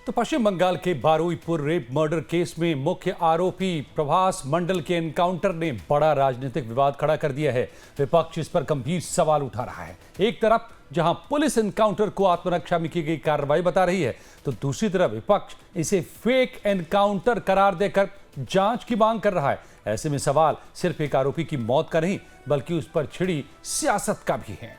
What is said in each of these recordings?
तो पश्चिम बंगाल के Baruipur rape murder case में मुख्य आरोपी प्रभास मंडल के एनकाउंटर ने बड़ा राजनीतिक विवाद खड़ा कर दिया है। विपक्ष इस पर गंभीर सवाल उठा रहा है। एक तरफ जहां पुलिस एनकाउंटर को आत्मरक्षा में की गई कार्रवाई बता रही है, तो दूसरी तरफ विपक्ष इसे फेक एनकाउंटर करार देकर जांच की मांग कर रहा है। ऐसे में सवाल सिर्फ एक आरोपी की मौत का नहीं, बल्कि उस पर छिड़ी सियासत का भी है।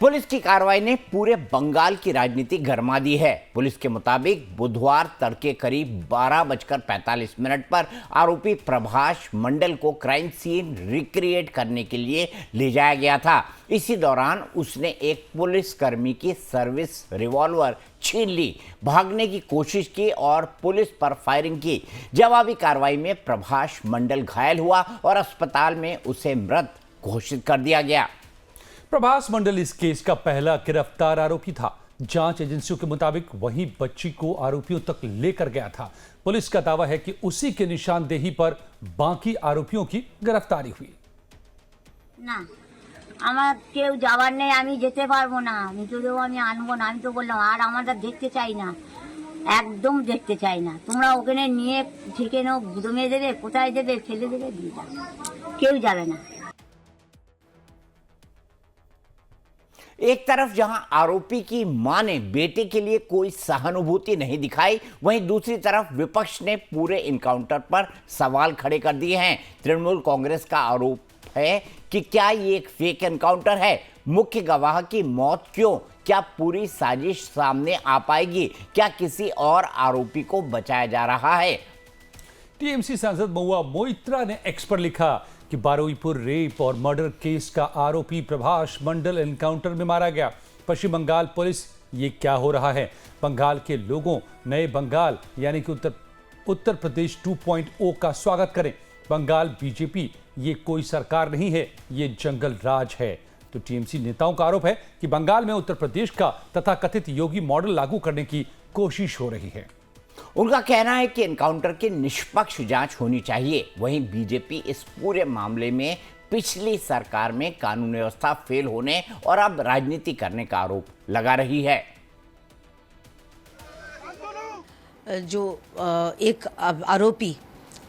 पुलिस की कार्रवाई ने पूरे बंगाल की राजनीति गरमा दी है। पुलिस के मुताबिक बुधवार तड़के करीब 12:45 पर आरोपी प्रभास मंडल को क्राइम सीन रिक्रिएट करने के लिए ले जाया गया था। इसी दौरान उसने एक पुलिसकर्मी की सर्विस रिवॉल्वर छीन ली, भागने की कोशिश की और पुलिस पर फायरिंग की। जवाबी कार्रवाई में प्रभास मंडल घायल हुआ और अस्पताल में उसे मृत घोषित कर दिया गया। प्रभास मंडल इस केस का पहला गिरफ्तार आरोपी था। जांच एजेंसियों के मुताबिक वही बच्ची को आरोपियों तक लेकर गया था। पुलिस का दावा है कि उसी के निशानदेही पर बाकी आरोपियों की गिरफ्तारी हुई। ना আমার কেউ যাওয়ার নেই, আমি যেতে পারবো না, মৃতদেহ আমি আনবো না। আমি তো বললাম আর আমরা দেখতে চাই না, একদম দেখতে চাই না। তোমরা ওখানে নিয়ে ঠিকানা গুদমে দেবে, কোথায় দেবে, ফেলে দেবে, দিয়ে যাবে, কেউ যাবে না। एक तरफ जहां आरोपी की मां ने बेटे के लिए कोई सहानुभूति नहीं दिखाई, वहीं दूसरी तरफ विपक्ष ने पूरे इनकाउंटर पर सवाल खड़े कर दिए हैं। तृणमूल कांग्रेस का आरोप है कि क्या ये एक फेक एनकाउंटर है? मुख्य गवाह की मौत क्यों? क्या पूरी साजिश सामने आ पाएगी? क्या किसी और आरोपी को बचाया जा रहा है? टीएमसी सांसद महुआ मोइत्रा ने एक्स पर लिखा कि बारुईपुर रेप और मर्डर केस का आरोपी प्रभास मंडल एनकाउंटर में मारा गया। पश्चिम बंगाल पुलिस, ये क्या हो रहा है? बंगाल के लोगों नए बंगाल यानी कि उत्तर प्रदेश 2.0 का स्वागत करें। बंगाल बीजेपी ये कोई सरकार नहीं है, ये जंगल राज है। तो टीएमसी नेताओं का आरोप है कि बंगाल में उत्तर प्रदेश का तथाकथित योगी मॉडल लागू करने की कोशिश हो रही है। उनका कहना है कि एनकाउंटर की निष्पक्ष जांच होनी चाहिए। वहीं बीजेपी इस पूरे मामले में पिछली सरकार में कानून व्यवस्था फेल होने और अब राजनीति करने का आरोप लगा रही है। जो एक आरोपी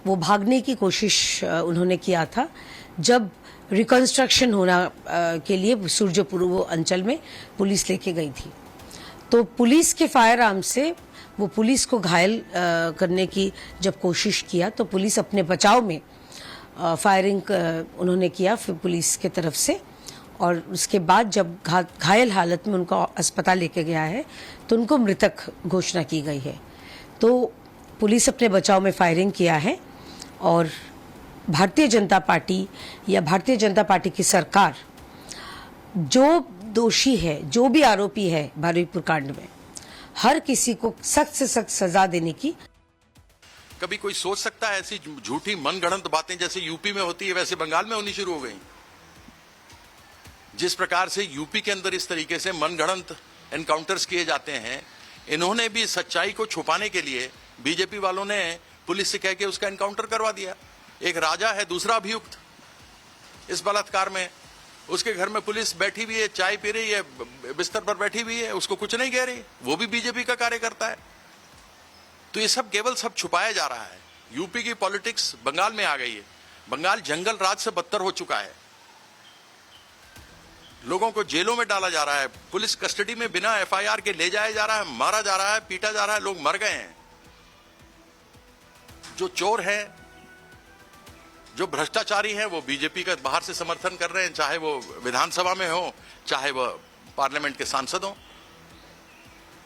वो भागने की कोशिश उन्होंने किया था जब रिकंस्ट्रक्शन होना के लिए सूर्यपुर अंचल में पुलिस लेके गई थी, तो पुलिस के फायर आर्म से वो पुलिस को घायल करने की जब कोशिश किया, तो पुलिस अपने बचाव में फायरिंग उन्होंने किया फिर पुलिस के तरफ से, और उसके बाद जब घायल हालत में उनको अस्पताल लेके गया है तो उनको मृतक घोषणा की गई है। तो पुलिस अपने बचाव में फायरिंग किया है और भारतीय जनता पार्टी या भारतीय जनता पार्टी की सरकार जो दोषी है, जो भी आरोपी है बारुईपुर कांड में, हर किसी को सख्त से सख्त सजा देने की। कभी कोई सोच सकता है ऐसी झूठी मनगढ़ंत बातें जैसे यूपी में होती है वैसे बंगाल में होनी शुरू हो गई? जिस प्रकार से यूपी के अंदर इस तरीके से मनगढ़ंत एनकाउंटर्स किए जाते हैं, इन्होंने भी सच्चाई को छुपाने के लिए बीजेपी वालों ने पुलिस से कह के उसका एनकाउंटर करवा दिया। एक राजा है, दूसरा अभियुक्त इस बलात्कार में, उसके घर में पुलिस बैठी हुई है, चाय पी रही है, बिस्तर पर बैठी हुई है, उसको कुछ नहीं कह रही, वो भी बीजेपी का कार्यकर्ता है। तो ये सब केवल सब छुपाया जा रहा है। यूपी की पॉलिटिक्स बंगाल में आ गई है। बंगाल जंगल राज से बदतर हो चुका है। लोगों को जेलों में डाला जा रहा है, पुलिस कस्टडी में बिना एफआईआर के ले जाया जा रहा है, मारा जा रहा है, पीटा जा रहा है, लोग मर गए हैं। जो चोर हैं, जो भ्रष्टाचारी हैं, वो बीजेपी का बाहर से समर्थन कर रहे हैं, चाहे वो विधानसभा में हो, चाहे वो पार्लियामेंट के सांसद हो।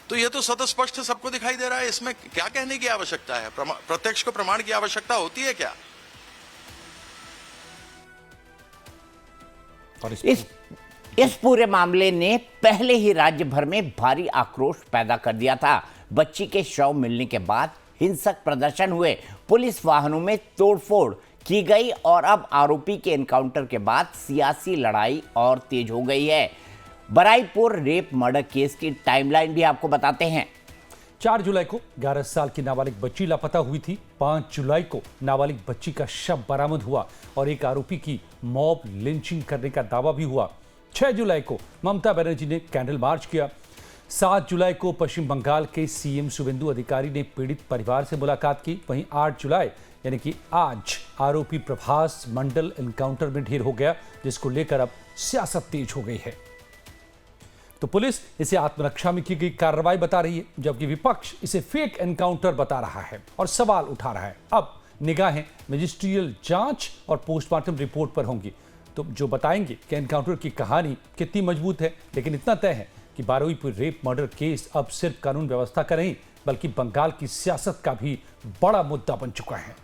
तो ये तो स्वतः सबको दिखाई दे रहा है। इसमें क्या कहने की आवश्यकता है? प्रत्यक्ष को प्रमाण की आवश्यकता होती है क्या? और इस पूरे मामले ने पहले ही राज्य भर में भारी आक्रोश पैदा कर दिया था। बच्ची के शव मिलने के बाद हिंसक प्रदर्शन हुए, पुलिस वाहनों में तोड़फोड़ की गई और अब आरोपी के एनकाउंटर के बाद सियासी लड़ाई और तेज हो गई है। बारुईपुर रेप मर्डर केस की टाइमलाइन भी आपको बताते हैं। 4 जुलाई को 11 साल की नाबालिग बच्ची लापता हुई थी। 5 जुलाई को नाबालिग बच्ची का शव बरामद हुआ और एक आरोपी की मॉब लिंचिंग करने का दावा भी हुआ। 6 जुलाई को ममता बनर्जी ने कैंडल मार्च किया। 7 जुलाई को पश्चिम बंगाल के सीएम शुवेंदु अधिकारी ने पीड़ित परिवार से मुलाकात की। वहीं 8 जुलाई यानी कि आज आरोपी प्रभास मंडल एनकाउंटर में ढेर हो गया, जिसको लेकर अब सियासत तेज हो गई है। तो पुलिस इसे आत्मरक्षा में की गई कार्रवाई बता रही है, जबकि विपक्ष इसे फेक एनकाउंटर बता रहा है और सवाल उठा रहा है। अब निगाहें मजिस्ट्रियल जांच और पोस्टमार्टम रिपोर्ट पर होंगी, तो जो बताएंगे कि एनकाउंटर की कहानी कितनी मजबूत है। लेकिन इतना तय है कि बारुईपुर रेप मर्डर केस अब सिर्फ कानून व्यवस्था का नहीं, बल्कि बंगाल की सियासत का भी बड़ा मुद्दा बन चुका है।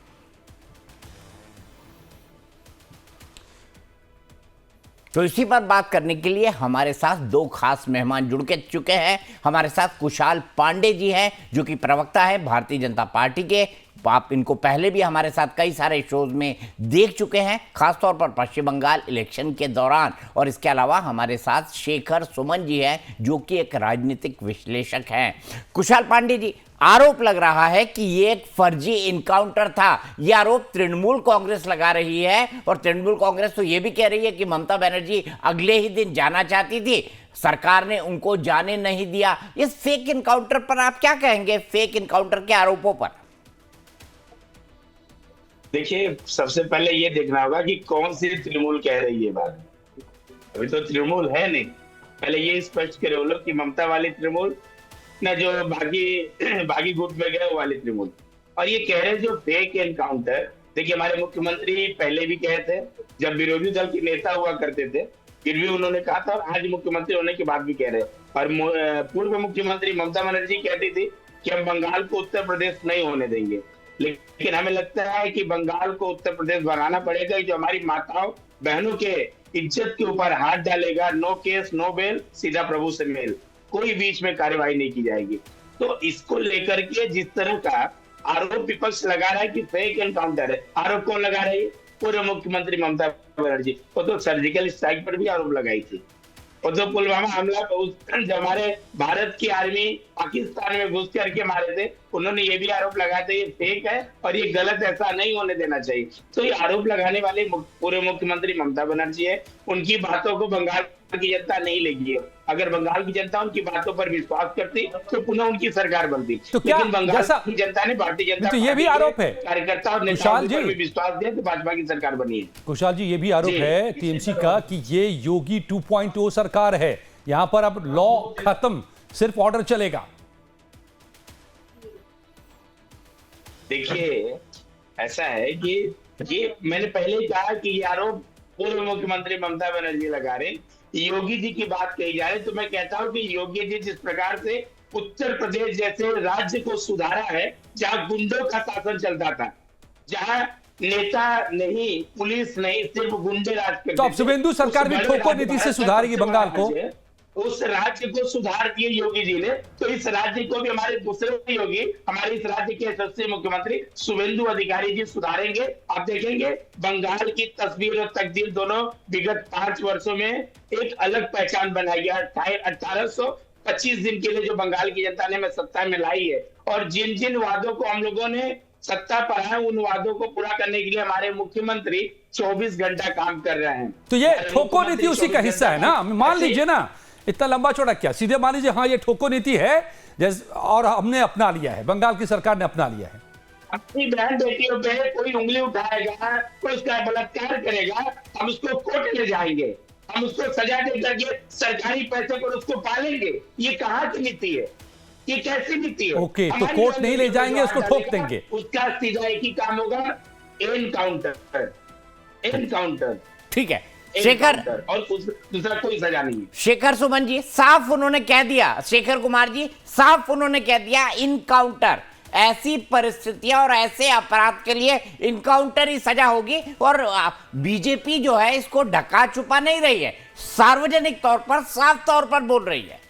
तो इसी पर बात करने के लिए हमारे साथ दो खास मेहमान जुड़ के चुके हैं। हमारे साथ कुशाल पांडे जी हैं, जो कि प्रवक्ता है भारतीय जनता पार्टी के। आप इनको पहले भी हमारे साथ कई सारे शोज में देख चुके हैं, खासतौर पर पश्चिम बंगाल इलेक्शन के दौरान। और इसके अलावा हमारे साथ शेखर सुमन जी हैं, जो कि एक राजनीतिक विश्लेषक हैं। कुशाल पांडे जी, आरोप लग रहा है कि ये एक फर्जी इनकाउंटर था। ये आरोप तृणमूल कांग्रेस लगा रही है, और तृणमूल कांग्रेस तो ये भी कह रही है कि ममता बनर्जी अगले ही दिन जाना चाहती थी, सरकार ने उनको जाने नहीं दिया। इस फेक इनकाउंटर पर आप क्या कहेंगे, फेक इनकाउंटर के आरोपों पर? देखिए, सबसे पहले ये देखना होगा कि कौन सी तृणमूल कह रही है बात। अभी तो तृणमूल है नहीं, पहले ये स्पष्ट करे वो लोग कि ममता वाली तृणमूल ना जो बागी गुट में गए वाली तृणमूल। और ये कह रहे जो फेक एनकाउंटर, देखिए हमारे मुख्यमंत्री पहले भी कहे थे, जब विरोधी दल के नेता हुआ करते थे फिर भी उन्होंने कहा था, और आज मुख्यमंत्री होने के बाद भी कह रहे। और पूर्व मुख्यमंत्री ममता बनर्जी कहती थी कि हम बंगाल को उत्तर प्रदेश नहीं होने देंगे, लेकिन हमें लगता है कि बंगाल को उत्तर प्रदेश बनाना पड़ेगा। जो हमारी माताओं बहनों के इज्जत के ऊपर हाथ डालेगा, नो केस नो बेल, सीधा प्रभु से मेल, कोई बीच में कार्यवाही नहीं की जाएगी। तो इसको लेकर के जिस तरह का आरोप विपक्ष लगा रहा है कि फेक एनकाउंटर है, आरोप कौन लगा रही है? पूर्व मुख्यमंत्री ममता बनर्जी। वो तो सर्जिकल स्ट्राइक पर भी आरोप लगाई थी। और जो पुलवामा हमला जब हमारे भारत की आर्मी पाकिस्तान में घुस करके मारे थे, उन्होंने ये भी आरोप लगाया था ये फेक है और ये गलत, ऐसा नहीं होने देना चाहिए। तो ये आरोप लगाने वाले पूर्व मुख्यमंत्री ममता बनर्जी है। उनकी बातों को बंगाल की जनता नहीं लेगी। अगर बंगाल की जनता उनकी बातों पर विश्वास करती तो पुनः उनकी सरकार बनती। तो क्या लेकिन बंगाल की जनता ने भारतीय जनता तो ये भी आरोप है कार्यकर्ता और नेताओं पर भी विश्वास दिया, तो भाजपा की सरकार बनी है। कुशाल जी, ये भी आरोप है टीएमसी का कि ये योगी 2.0 सरकार है, यहां पर अब लॉ खत्म, सिर्फ ऑर्डर चलेगा। देखिए, ऐसा है कि ये मैंने पहले ही कहा कि ये आरोप पूर्व मुख्यमंत्री ममता बनर्जी लगा रहे, योगी जी की बात कही जा रही। तो मैं कहता हूं कि योगी जी जिस प्रकार से उत्तर प्रदेश जैसे राज्य को सुधारा है, जहां गुंडों का शासन चलता था, जहां नेता नहीं, पुलिस नहीं, सिर्फ गुंडे राज करते थे। तो अब शुवेंदु सरकार भी ठोको नीति से सुधारेगी बंगाल को। उस राज्य को सुधार दिए योगी जी ने, तो इस राज्य को भी हमारे दूसरे योगी, हमारे इस राज्य के यशस्वी मुख्यमंत्री शुवेंदु अधिकारी जी सुधारेंगे। आप देखेंगे बंगाल की तस्वीर और तकदीर दोनों विगत 5 वर्षों में एक अलग पहचान बनाई है। 1825 दिन के लिए जो बंगाल की जनता ने सत्ता में लाई है, और जिन जिन वादों को हम लोगों ने सत्ता पर है, उन वादों को पूरा करने के लिए हमारे मुख्यमंत्री 24 घंटा काम कर रहे हैं। तो ये ठोको नीति उसी का हिस्सा है ना, मान लीजिए ना, इतना लंबा चौड़ा क्या, सीधे मान लीजिए हाँ ये ठोको नीति है, और हमने अपना लिया है, बंगाल की सरकार ने अपना लिया है। अपनी बहन बेटियों पे कोई उंगली उठाएगा, कोई उसका बलात्कार करेगा, हम उसको कोर्ट ले जाएंगे, हम उसको सजा दे करके सरकारी पैसे पर उसको पालेंगे। ये कहाँ की नीति है? ये कैसी नीति है? ओके, तो कोर्ट नहीं ले जाएंगे, उसको ठोक देंगे। उसका सीधा एक ही काम होगा, एनकाउंटर, एनकाउंटर। ठीक है शेखर, और दूसरा कोई सजा नहीं है। शेखर सुमन जी, साफ उन्होंने कह दिया, शेखर कुमार जी साफ उन्होंने कह दिया, इनकाउंटर, ऐसी परिस्थितियां और ऐसे अपराध के लिए इनकाउंटर ही सजा होगी। और बीजेपी जो है इसको ढका छुपा नहीं रही है, सार्वजनिक तौर पर साफ तौर पर बोल रही है।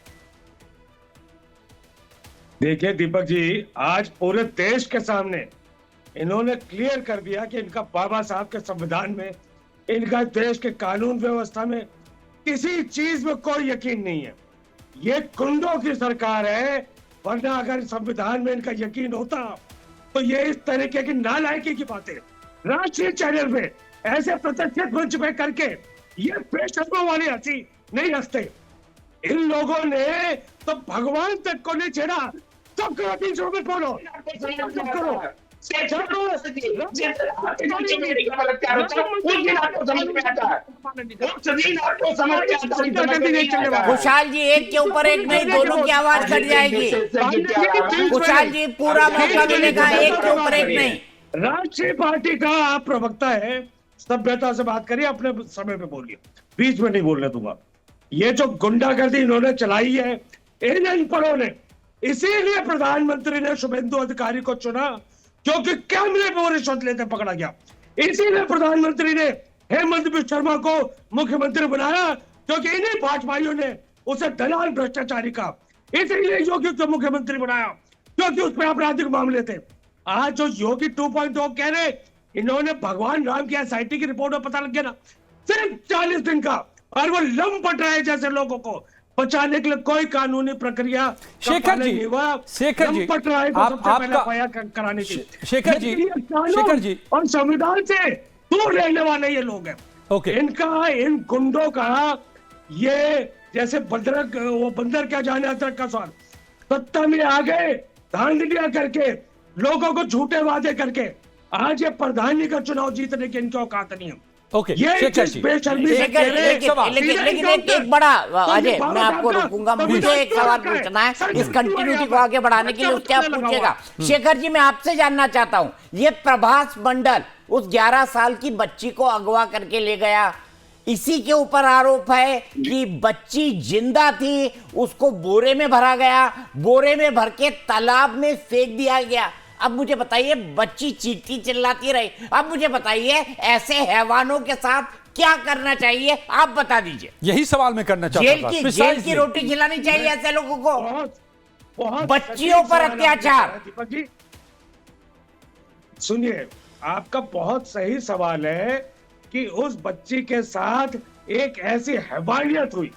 देखिए दीपक जी, आज पूरे देश के सामने इन्होंने क्लियर कर दिया कि इनका बाबा साहब के संविधान में, इनका देश के कानून व्यवस्था में किसी चीज में कोई यकीन नहीं है। ये गुंडों की सरकार है, वरना अगर संविधान में इनका यकीन होता तो ये इस तरीके की नालायकी की बातें राष्ट्रीय चैनल पे ऐसे प्रतिष्ठित मंच पे करके ये बेशर्मों वाली हंसी नहीं हंसते। इन लोगों ने तो भगवान तक को नहीं छेड़ा। चुप करो, 3 मिनट में बोलो, चुप करो। खुशहाल जी, एक के ऊपर एक नहीं, दोनों की आवाज कट जाएगी। खुशहाल जी, पूरा मौका मिलेगा, एक के ऊपर एक नहीं। राष्ट्रीय पार्टी का आप प्रवक्ता है, सभ्यता से बात करिए, अपने समय पे बोलिए, बीच में नहीं बोलने दूंगा। ये जो गुंडागर्दी इन्होंने चलाई है इन अनपढ़ों ने, इसीलिए प्रधानमंत्री ने शुभेंदु अधिकारी को चुना, क्योंकि कैमरे पर वो रिश्वत लेते पकड़ा गया। इसीलिए प्रधानमंत्री ने हेमंत बिस्वा शर्मा को मुख्यमंत्री बनाया, क्योंकि इन्हीं भाजपाइयों ने उसे दलाल भ्रष्टाचारी का। इसीलिए योगी को मुख्यमंत्री बनाया, क्योंकि उसमें आपराधिक मामले थे। आज जो योगी 2.0 कह रहे, इन्होंने भगवान राम की एसआईटी की रिपोर्ट में पता लग गया ना, सिर्फ 40 दिन का, और वो लंपट रहे जैसे लोगों को बचाने के लिए कोई कानूनी प्रक्रिया शेखर जी, शेखर जी, आपका कराने की। शेखर जी और संविधान से दूर रहने वाले ये लोग हैं। ओके, इनका, इन गुंडों का, ये जैसे बंदर, वो बंदर क्या जाने अदरक का स्वाद, सत्ता में आ गए धांधलियां करके, लोगों को झूठे वादे करके। आज ये प्रधानी का चुनाव जीतने की इनकी औकात नहीं है। ओके, लेकिन एक बड़ा, अजय मैं आपको रोकूंगा, मुझे एक सवाल पूछना है इस कंटिन्यूटी को आगे बढ़ाने के लिए, उसके आप पूछेगा। शेखर जी, मैं आपसे जानना चाहता हूं, ये प्रभास मंडल उस 11 साल की बच्ची को अगवा करके ले गया, इसी के ऊपर आरोप है कि बच्ची जिंदा थी, उसको बोरे में भरा गया, बोरे में भर के तालाब में फेंक दिया गया। अब मुझे बताइए, बच्ची चीखती चिल्लाती रही, अब मुझे बताइए ऐसे हैवानों के साथ क्या करना चाहिए, आप बता दीजिए। यही सवाल मैं करना चाहता था। जेल की रोटी खिलानी चाहिए ऐसे लोगों को, बच्चियों पर अत्याचार। दीपक जी सुनिए, आपका बहुत सही सवाल है कि उस बच्ची के साथ एक ऐसी हैवानियत हुई,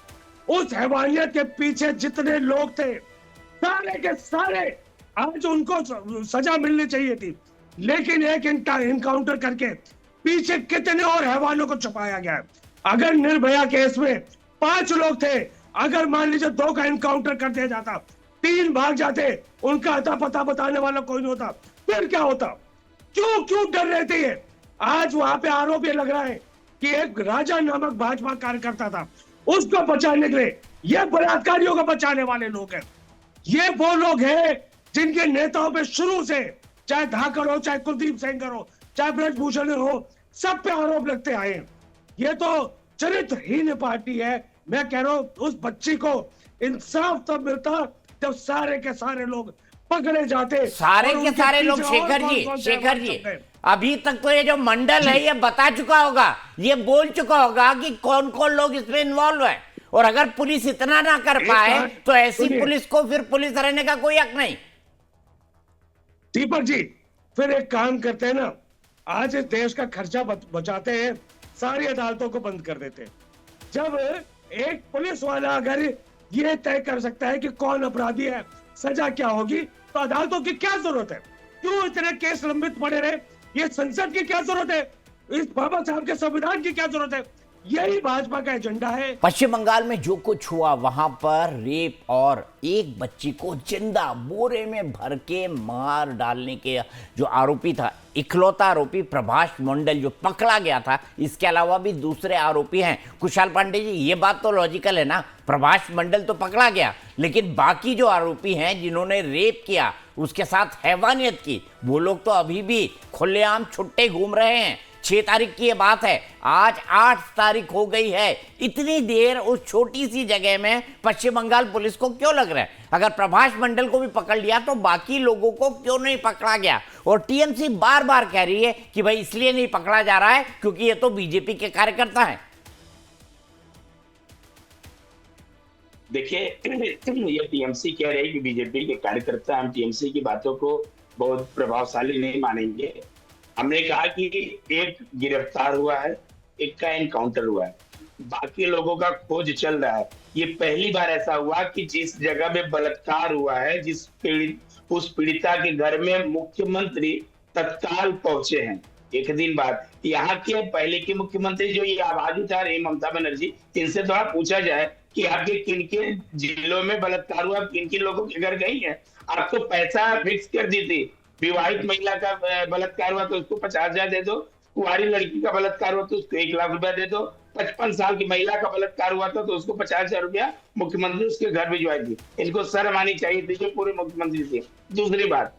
उस हैवानियत के पीछे जितने लोग थे सारे के सारे आज उनको सजा मिलनी चाहिए थी, लेकिन एक इनकाउंटर करके पीछे कितने और हैवानों को छुपाया गया है। अगर निर्भया केस में 5 लोग थे, अगर मान लीजिए 2 का इनकाउंटर कर दिया जाता, 3 भाग जाते, उनका अता पता बताने वाला कोई नहीं होता, फिर क्या होता? क्यों डर रहे थे ये? आज वहां पे आरोप ये लग रहा है कि एक राजा नामक भाजपा कार्यकर्ता था, उसको बचाने के लिए ये बलात्कारियों को बचाने वाले लोग हैं। ये वो लोग हैं जिनके नेताओं पे शुरू से, चाहे धाकड़ हो, चाहे कुलदीप सेंगर हो, चाहे ब्रजभूषण हो, सब पे आरोप लगते आए हैं। ये तो चरित्रहीन पार्टी है। मैं कह रहा हूं, उस बच्ची को इंसाफ तब मिलता जब सारे के सारे लोग पकड़े जाते। सारे के सारे लोग, शेखर जी अभी तक तो ये जो मंडल है ये बता चुका होगा, ये बोल चुका होगा कि कौन कौन लोग इसमें इन्वॉल्व है, और अगर पुलिस इतना ना कर पाए तो ऐसी पुलिस को फिर पुलिस रहने का कोई हक नहीं। दीपक जी, फिर एक काम करते हैं ना, आज इस देश का खर्चा बचाते हैं, सारी अदालतों को बंद कर देते हैं। जब एक पुलिस वाला अगर ये तय कर सकता है कि कौन अपराधी है, सजा क्या होगी, तो अदालतों की क्या जरूरत है? क्यों इतने केस लंबित पड़े रहे? ये संसद की क्या जरूरत है? इस बाबा साहब के संविधान की क्या जरूरत है? यही भाजपा का एजेंडा है। पश्चिम बंगाल में जो कुछ हुआ, वहां पर रेप और एक बच्ची को जिंदा बोरे में भर के मार डालने के जो आरोपी था, इकलौता आरोपी प्रभास मंडल जो पकड़ा गया था, इसके अलावा भी दूसरे आरोपी हैं। कुशाल पांडे जी, ये बात तो लॉजिकल है ना, प्रभास मंडल तो पकड़ा गया, लेकिन बाकी जो आरोपी हैं जिन्होंने रेप किया, उसके साथ हैवानियत की, वो लोग तो अभी भी खुलेआम छुट्टे घूम रहे हैं। 6 तारीख की ये बात है, आज 8 तारीख हो गई है। इतनी देर उस छोटी सी जगह में पश्चिम बंगाल पुलिस को क्यों लग रहा है? अगर प्रभास मंडल को भी पकड़ लिया तो बाकी लोगों को क्यों नहीं पकड़ा गया? और टीएमसी बार बार कह रही है कि भाई इसलिए नहीं पकड़ा जा रहा है क्योंकि ये तो बीजेपी के कार्यकर्ता हैं। देखिए, ये टीएमसी कह रही है कि बीजेपी के कार्यकर्ता, हम टीएमसी की बातों को बहुत प्रभावशाली नहीं मानेंगे। हमने कहा कि एक गिरफ्तार हुआ है, एक का एनकाउंटर हुआ है, बाकी लोगों का खोज चल रहा है। ये पहली बार ऐसा हुआ कि जिस जगह में बलात्कार हुआ है, उस पीड़िता के घर में मुख्यमंत्री तत्काल पहुंचे हैं। एक दिन बाद यहाँ के पहले के मुख्यमंत्री जो ये आवाज उठा रही ममता बनर्जी, इनसे थोड़ा पूछा जाए कि आपके किन किन जिलों में बलात्कार हुआ, किन किन लोगों के घर गई है। आपको पैसा फिक्स कर दी थी, विवाहित महिला का बलात्कार हुआ तो उसको 50,000 दे दो, कुंवारी लड़की का बलात्कार हुआ तो उसको 1 लाख रुपया दे दो, 55 साल की महिला का बलात्कार हुआ था तो उसको 50,000 रुपया मुख्यमंत्री उसके घर भिजवाई थी। इनको शर्म आनी चाहिए थी जो पूरे मुख्यमंत्री थे। दूसरी बात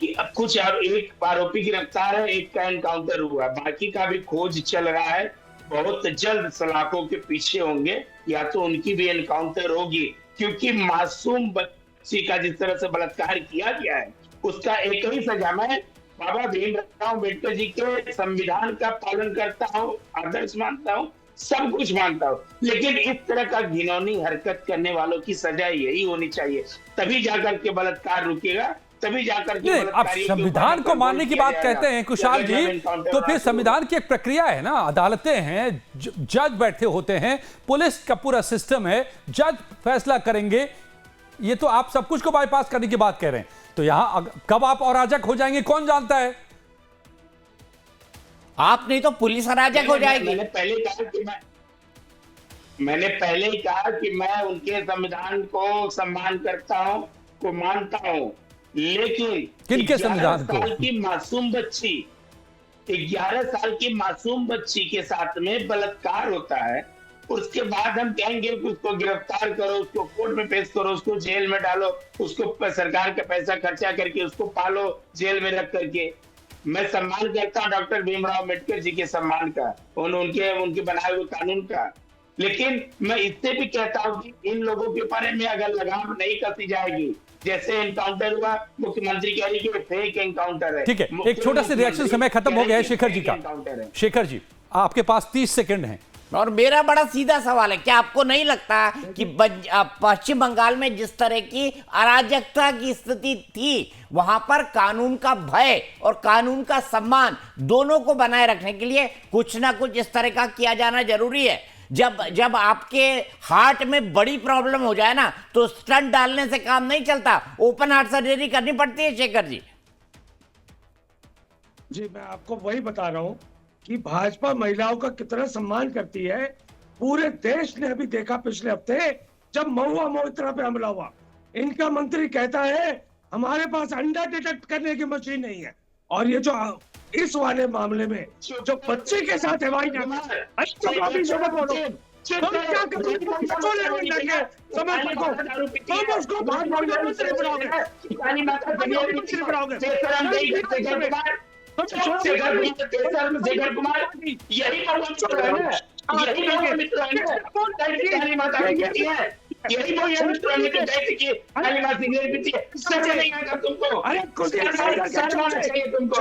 कि अब कुछ एक आरोपी गिरफ्तार है, एक का एनकाउंटर हुआ, बाकी का भी खोज चल रहा है। बहुत जल्द सलाखों के पीछे होंगे, या तो उनकी भी एनकाउंटर होगी, क्योंकि मासूम बच्ची का जिस तरह से बलात्कार किया गया है उसका एक ही सजा। मैं बाबा भीमराव अम्बेडकर जी के संविधान का पालन करता हूँ, आदर्श मानता हूँ, सब कुछ मानता हूँ, लेकिन इस तरह का घिनौनी हरकत करने वालों की सजा यही होनी चाहिए। तभी जाकर के बलात्कार रुकेगा, तभी जाकर के आप संविधान को मानने की बात कहते हैं कुशाल जी, तो फिर संविधान की एक प्रक्रिया है ना, अदालतें हैं, जज बैठे होते हैं, पुलिस का पूरा सिस्टम है, जज फैसला करेंगे। ये तो आप सब कुछ को बाईपास करने की बात कह रहे हैं, तो यहां कब आप अराजक हो जाएंगे कौन जानता है। आप नहीं तो पुलिस अराजक हो जाएगी। मैंने पहले ही कहा कि मैं उनके संविधान को सम्मान करता हूं, को मानता हूं, लेकिन किनके संविधान को? 11 साल की मासूम बच्ची के साथ में बलात्कार होता है, उसके बाद हम कहेंगे कि उसको गिरफ्तार करो, उसको कोर्ट में पेश करो, उसको जेल में डालो, उसको सरकार का पैसा खर्चा करके उसको पालो जेल में रख करके। मैं सम्मान करता हूं डॉक्टर भीमराव अम्बेडकर जी के सम्मान का, उनके बनाए हुए कानून का, लेकिन मैं इससे भी कहता हूं कि इन लोगों के बारे में अगर लगाम नहीं कसी जाएगी, जैसे एनकाउंटर हुआ, मुख्यमंत्री कह रही है फेक एनकाउंटर है। ठीक है, एक छोटा सा रिएक्शन, समय खत्म हो गया है शेखर जी का। शेखर जी आपके पास 30 सेकंड हैं। और मेरा बड़ा सीधा सवाल है, क्या आपको नहीं लगता कि पश्चिम बंगाल में जिस तरह की अराजकता की स्थिति थी, वहां पर कानून का भय और कानून का सम्मान दोनों को बनाए रखने के लिए कुछ ना कुछ इस तरह का किया जाना जरूरी है। जब आपके हार्ट में बड़ी प्रॉब्लम हो जाए ना, तो स्टंट डालने से काम नहीं चलता, ओपन हार्ट सर्जरी करनी पड़ती है। शेखर जी मैं आपको वही बता रहा हूं कि भाजपा महिलाओं का कितना सम्मान करती है। पूरे देश ने अभी देखा पिछले हफ्ते जब महुआ मोइत्रा पे हमला हुआ, इनका मंत्री कहता है हमारे पास अंडा डिटेक्ट करने की मशीन नहीं है, और ये जो इस वाले मामले में जो बच्चे के साथ है भाई समझ उसको शेखर कुमार यही मित्र है ना, यही मित्र है ना, काली माता कहती है, यही मित्र है कि बैठ के काली माता सिगरेट पीती है। सच नहीं आता तुमको, अरे कुछ चाहिए तुमको।